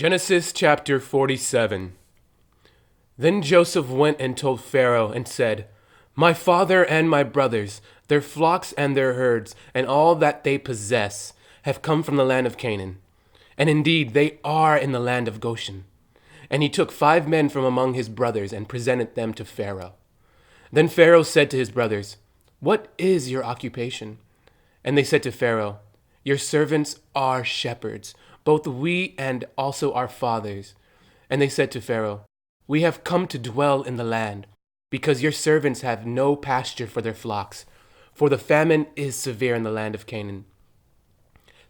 Genesis chapter 47. Then Joseph went and told Pharaoh and said, "My father and my brothers, their flocks and their herds, and all that they possess, have come from the land of Canaan. And indeed they are in the land of Goshen." And he took 5 men from among his brothers and presented them to Pharaoh. Then Pharaoh said to his brothers, "What is your occupation?" And they said to Pharaoh, "Your servants are shepherds, both we and also our fathers." And they said to Pharaoh, "We have come to dwell in the land, because your servants have no pasture for their flocks, for the famine is severe in the land of Canaan.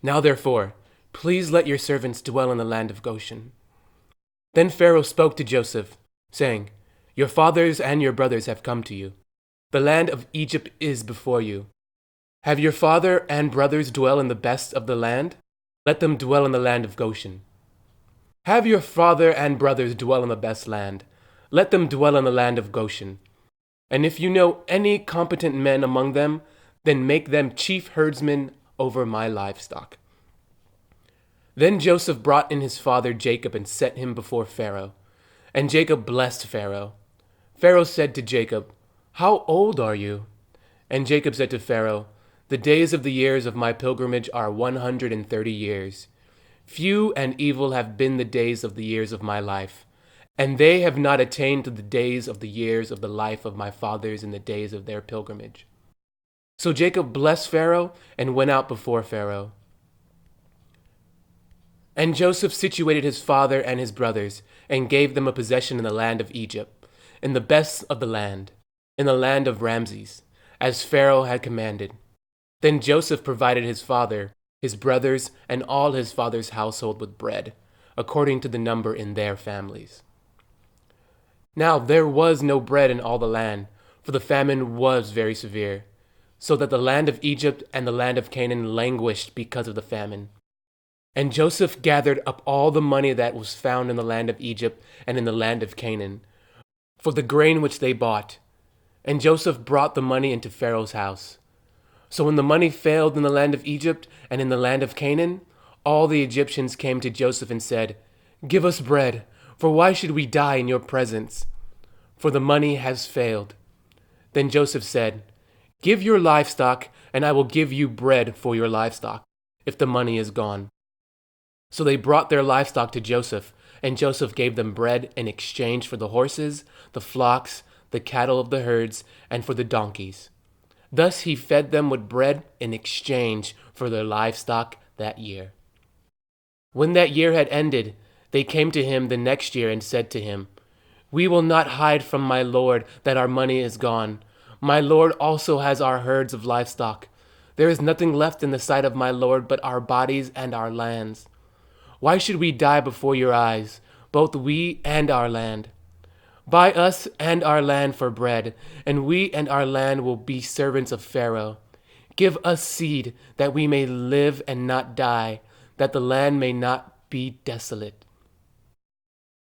Now therefore, please let your servants dwell in the land of Goshen." Then Pharaoh spoke to Joseph, saying, "Your fathers and your brothers have come to you. The land of Egypt is before you. Have your father and brothers dwell in the best of the land? Let them dwell in the land of Goshen. Have your father and brothers dwell in the best land? Let them dwell in the land of Goshen. And if you know any competent men among them, then make them chief herdsmen over my livestock." Then Joseph brought in his father Jacob and set him before Pharaoh. And Jacob blessed Pharaoh. Pharaoh said to Jacob, "How old are you?" And Jacob said to Pharaoh, "The days of the years of my pilgrimage are 130 years. Few and evil have been the days of the years of my life, and they have not attained to the days of the years of the life of my fathers in the days of their pilgrimage." So Jacob blessed Pharaoh and went out before Pharaoh. And Joseph situated his father and his brothers, and gave them a possession in the land of Egypt, in the best of the land, in the land of Ramses, as Pharaoh had commanded. Then Joseph provided his father, his brothers, and all his father's household with bread, according to the number in their families. Now there was no bread in all the land, for the famine was very severe, so that the land of Egypt and the land of Canaan languished because of the famine. And Joseph gathered up all the money that was found in the land of Egypt and in the land of Canaan, for the grain which they bought. And Joseph brought the money into Pharaoh's house. So when the money failed in the land of Egypt and in the land of Canaan, all the Egyptians came to Joseph and said, "Give us bread, for why should we die in your presence? For the money has failed." Then Joseph said, "Give your livestock, and I will give you bread for your livestock, if the money is gone." So they brought their livestock to Joseph, and Joseph gave them bread in exchange for the horses, the flocks, the cattle of the herds, and for the donkeys. Thus he fed them with bread in exchange for their livestock that year. When that year had ended, they came to him the next year and said to him, "We will not hide from my lord that our money is gone. My lord also has our herds of livestock. There is nothing left in the sight of my lord but our bodies and our lands. Why should we die before your eyes, both we and our land? Buy us and our land for bread, and we and our land will be servants of Pharaoh. Give us seed, that we may live and not die, that the land may not be desolate."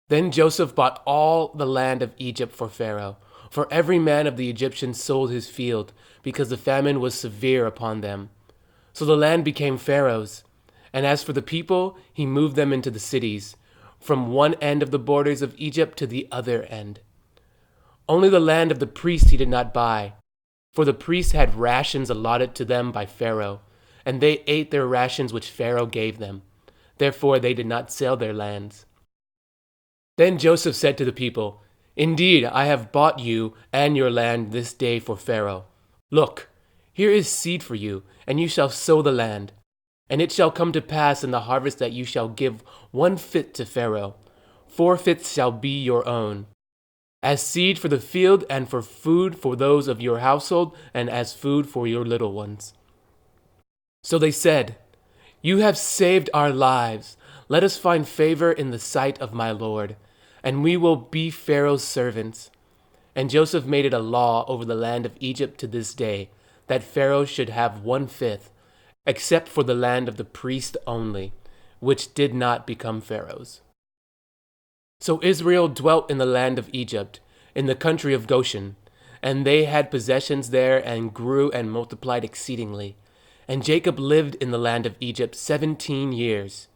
Then Joseph bought all the land of Egypt for Pharaoh, for every man of the Egyptians sold his field, because the famine was severe upon them. So the land became Pharaoh's. And as for the people, he moved them into the cities, from one end of the borders of Egypt to the other end. Only the land of the priests he did not buy, for the priests had rations allotted to them by Pharaoh, and they ate their rations which Pharaoh gave them. Therefore they did not sell their lands. Then Joseph said to the people, "Indeed, I have bought you and your land this day for Pharaoh. Look, here is seed for you, and you shall sow the land. And it shall come to pass in the harvest that you shall give 1/5 to Pharaoh. 4/5 shall be your own, as seed for the field and for food for those of your household and as food for your little ones." So they said, "You have saved our lives. Let us find favor in the sight of my lord, and we will be Pharaoh's servants." And Joseph made it a law over the land of Egypt to this day, that Pharaoh should have 1/5, except for the land of the priest only, which did not become Pharaoh's. So Israel dwelt in the land of Egypt, in the country of Goshen, and they had possessions there and grew and multiplied exceedingly. And Jacob lived in the land of Egypt 17 years.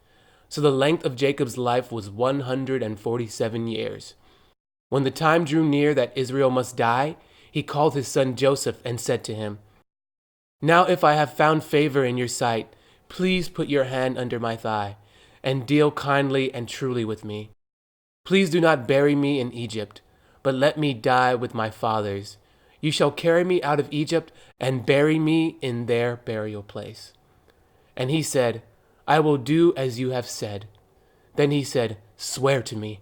So the length of Jacob's life was 147 years. When the time drew near that Israel must die, he called his son Joseph and said to him, "Now if I have found favor in your sight, please put your hand under my thigh, and deal kindly and truly with me. Please do not bury me in Egypt, but let me die with my fathers. You shall carry me out of Egypt and bury me in their burial place." And he said, "I will do as you have said." Then he said, "Swear to me."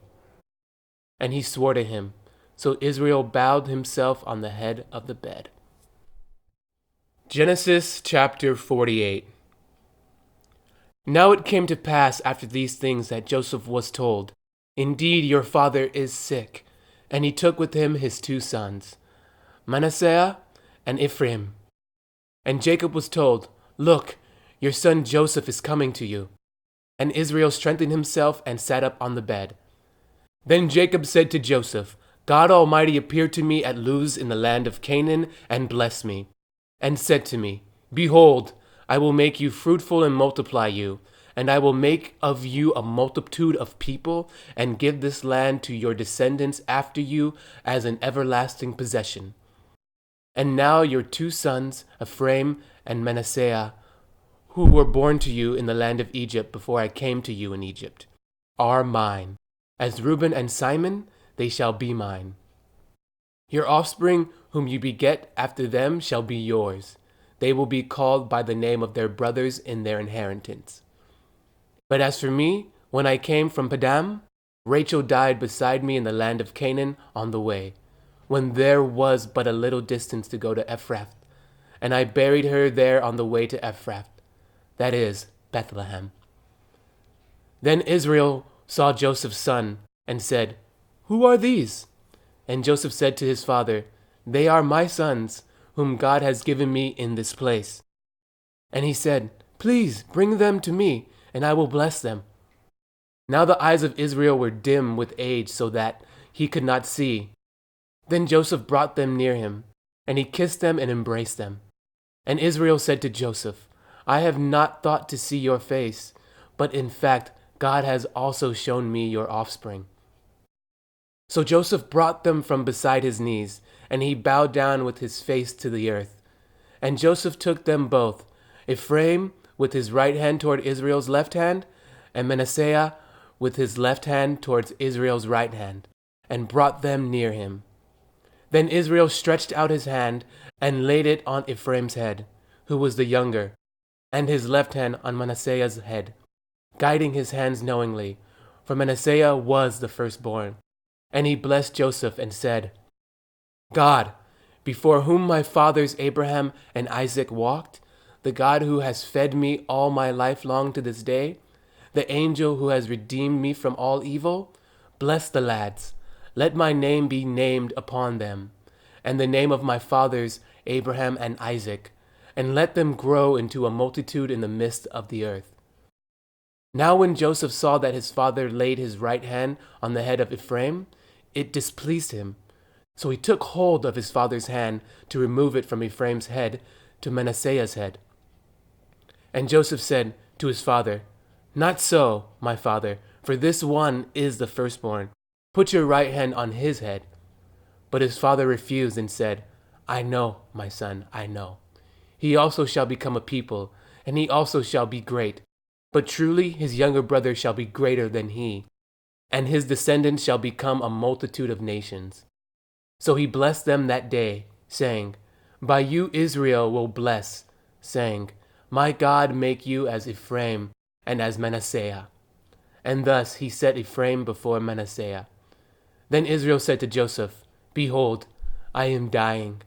And he swore to him. So Israel bowed himself on the head of the bed. Genesis chapter 48. Now it came to pass after these things that Joseph was told, "Indeed, your father is sick." And he took with him his 2 sons, Manasseh and Ephraim. And Jacob was told, "Look, your son Joseph is coming to you." And Israel strengthened himself and sat up on the bed. Then Jacob said to Joseph, "God Almighty appeared to me at Luz in the land of Canaan and blessed me, and said to me, 'Behold, I will make you fruitful and multiply you, and I will make of you a multitude of people, and give this land to your descendants after you as an everlasting possession.' And now your 2 sons, Ephraim and Manasseh, who were born to you in the land of Egypt before I came to you in Egypt, are mine. As Reuben and Simon, they shall be mine. Your offspring, whom you beget after them, shall be yours. They will be called by the name of their brothers in their inheritance. But as for me, when I came from Padan, Rachel died beside me in the land of Canaan on the way, when there was but a little distance to go to Ephrath, and I buried her there on the way to Ephrath, that is, Bethlehem." Then Israel saw Joseph's son, and said, "Who are these?" And Joseph said to his father, "They are my sons, whom God has given me in this place." And he said, "Please bring them to me, and I will bless them." Now the eyes of Israel were dim with age, so that he could not see. Then Joseph brought them near him, and he kissed them and embraced them. And Israel said to Joseph, "I have not thought to see your face, but in fact God has also shown me your offspring." So Joseph brought them from beside his knees, and he bowed down with his face to the earth. And Joseph took them both, Ephraim with his right hand toward Israel's left hand, and Manasseh with his left hand towards Israel's right hand, and brought them near him. Then Israel stretched out his hand and laid it on Ephraim's head, who was the younger, and his left hand on Manasseh's head, guiding his hands knowingly, for Manasseh was the firstborn. And he blessed Joseph and said, "God, before whom my fathers Abraham and Isaac walked, the God who has fed me all my life long to this day, the angel who has redeemed me from all evil, bless the lads. Let my name be named upon them, and the name of my fathers Abraham and Isaac, and let them grow into a multitude in the midst of the earth." Now when Joseph saw that his father laid his right hand on the head of Ephraim, it displeased him. So he took hold of his father's hand to remove it from Ephraim's head to Manasseh's head. And Joseph said to his father, "Not so, my father, for this one is the firstborn. Put your right hand on his head." But his father refused and said, "I know, my son, I know. He also shall become a people, and he also shall be great. But truly his younger brother shall be greater than he, and his descendants shall become a multitude of nations." So he blessed them that day, saying, "By you Israel will bless," saying, "My God make you as Ephraim and as Manasseh." And thus he set Ephraim before Manasseh. Then Israel said to Joseph, "Behold, I am dying,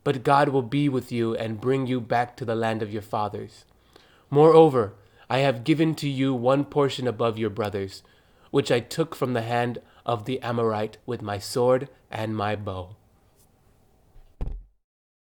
but God will be with you and bring you back to the land of your fathers. Moreover, I have given to you one portion above your brothers, which I took from the hand of the Amorite with my sword and my bow."